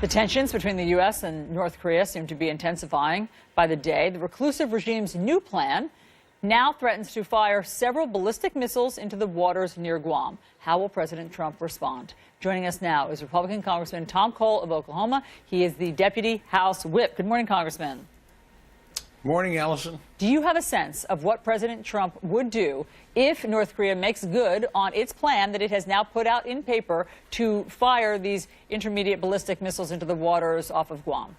The tensions between the U.S. and North Korea seem to be intensifying by the day. The reclusive regime's new plan now threatens to fire several ballistic missiles into the waters near Guam. How will President Trump respond? Joining us now is Republican Congressman Tom Cole of Oklahoma. He is the Deputy House Whip. Good morning, Congressman. Morning, Allison. Do you have a sense of what President Trump would do if North Korea makes good on its plan that it has now put out in paper to fire these intermediate ballistic missiles into the waters off of Guam?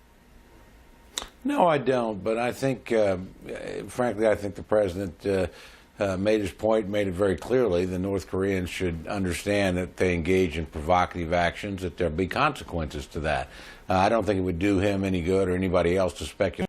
No, I don't. But I think, frankly, I think the president made his point, made it very clearly. The North Koreans should understand that they engage in provocative actions, that there'll be consequences to that. I don't think it would do him any good or anybody else to speculate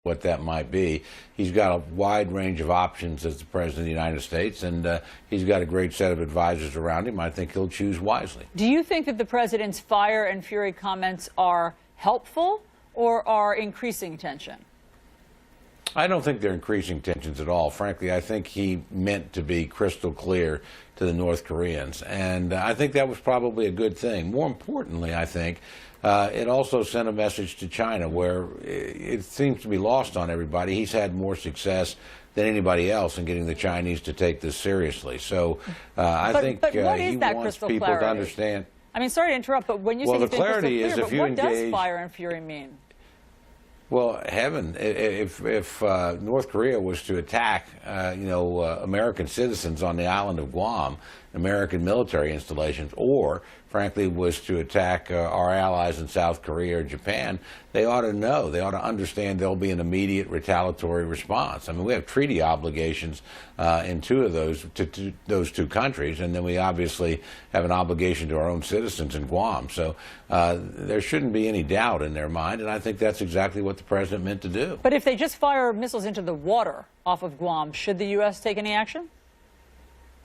what that might be. He's got a wide range of options as the President of the United States, and he's got a great set of advisors around him. I think he'll choose wisely. Do you think that the President's fire and fury comments are helpful or are increasing tension? I don't think they're increasing tensions at all. Frankly, I think he meant to be crystal clear to the North Koreans, and I think that was probably a good thing. More importantly, I think it also sent a message to China where it seems to be lost on everybody. He's had more success than anybody else in getting the Chinese to take this seriously. So I think he wants people to understand. I mean, sorry to interrupt, but when you say he's been crystal clear, but what does fire and fury mean? Well, heaven, if North Korea was to attack, American citizens on the island of Guam, American military installations, or, frankly, was to attack our allies in South Korea or Japan, they ought to know, they ought to understand there'll be an immediate retaliatory response. I mean, we have treaty obligations in those two countries, and then we obviously have an obligation to our own citizens in Guam. So there shouldn't be any doubt in their mind, and I think that's exactly what the president meant to do. But if they just fire missiles into the water off of Guam, should the U.S. take any action?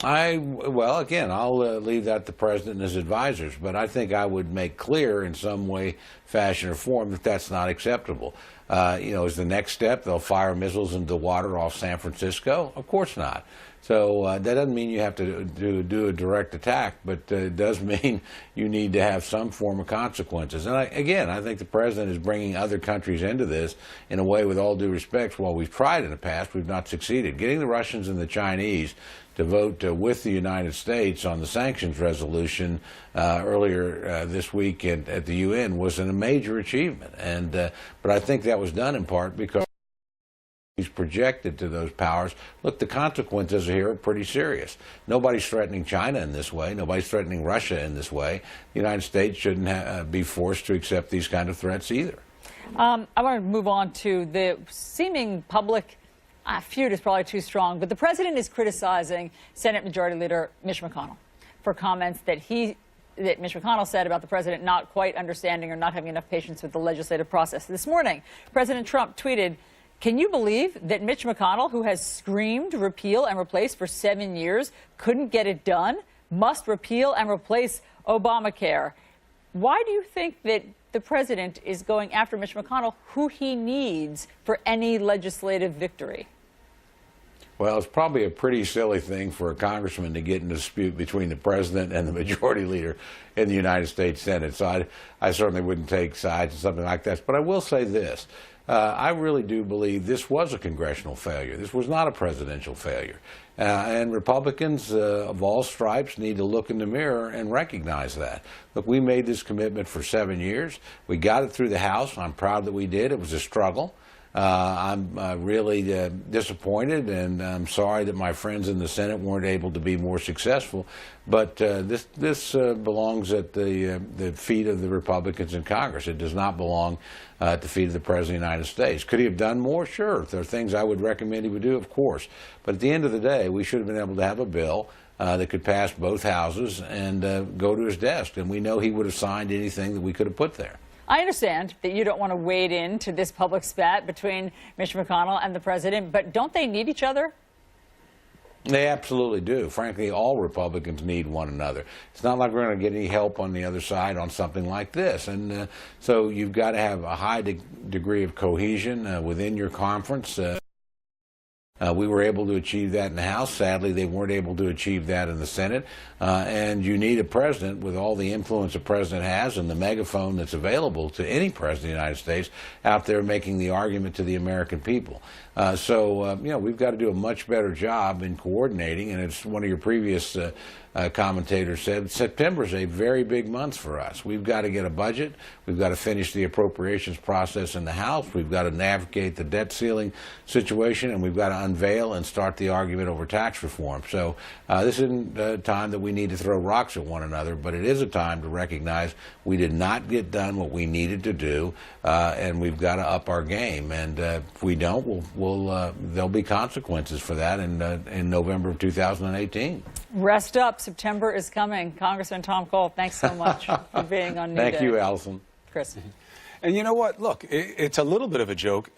Well, again, I'll leave that to the president and his advisors, but I think I would make clear in some way, fashion, or form that that's not acceptable. As the next step, they'll fire missiles into the water off San Francisco? Of course not. So that doesn't mean you have to do a direct attack, but it does mean you need to have some form of consequences. And I think the president is bringing other countries into this in a way, with all due respect, while we've tried in the past, we've not succeeded. Getting the Russians and the Chinese to vote with the United States on the sanctions resolution earlier this week at the UN was a major achievement. But I think that was done in part because he's projected to those powers, look, the consequences here are pretty serious. Nobody's threatening China in this way. Nobody's threatening Russia in this way. The United States shouldn't be forced to accept these kind of threats either. I want to move on to the seeming public feud is probably too strong, but the president is criticizing Senate Majority Leader Mitch McConnell for comments that Mitch McConnell said about the president not quite understanding or not having enough patience with the legislative process. This morning, President Trump tweeted, "Can you believe that Mitch McConnell, who has screamed repeal and replace for 7 years, couldn't get it done? Must repeal and replace Obamacare." Why do you think that the president is going after Mitch McConnell, who he needs for any legislative victory? Well, it's probably a pretty silly thing for a congressman to get in a dispute between the president and the majority leader in the United States Senate. So I certainly wouldn't take sides in something like that. But I will say this. I really do believe this was a congressional failure. This was not a presidential failure. And Republicans of all stripes need to look in the mirror and recognize that. Look, we made this commitment for 7 years. We got it through the House. I'm proud that we did. It was a struggle. I'm really disappointed, and I'm sorry that my friends in the Senate weren't able to be more successful. But this belongs at the feet of the Republicans in Congress. It does not belong at the feet of the President of the United States. Could he have done more? Sure. If there are things I would recommend he would do, of course. But at the end of the day, we should have been able to have a bill that could pass both houses and go to his desk. And we know he would have signed anything that we could have put there. I understand that you don't want to wade into this public spat between Mitch McConnell and the president, but don't they need each other? They absolutely do. Frankly, all Republicans need one another. It's not like we're going to get any help on the other side on something like this. And so you've got to have a high degree of cohesion within your conference. We were able to achieve that in the House. Sadly, they weren't able to achieve that in the Senate. And you need a president with all the influence a president has and the megaphone that's available to any president of the United States out there making the argument to the American people. So we've got to do a much better job in coordinating. And it's one of your previous commentators said, September is a very big month for us. We've got to get a budget. We've got to finish the appropriations process in the House. We've got to navigate the debt ceiling situation, and we've got to unveil and start the argument over tax reform. So this isn't a time that we need to throw rocks at one another, but it is a time to recognize we did not get done what we needed to do, and we've got to up our game. And if we don't, there'll be consequences for that in November of 2018. Rest up. September is coming. Congressman Tom Cole, thanks so much for being on New Day. Thank you, Allison. Chris. And you know what? Look, it's a little bit of a joke.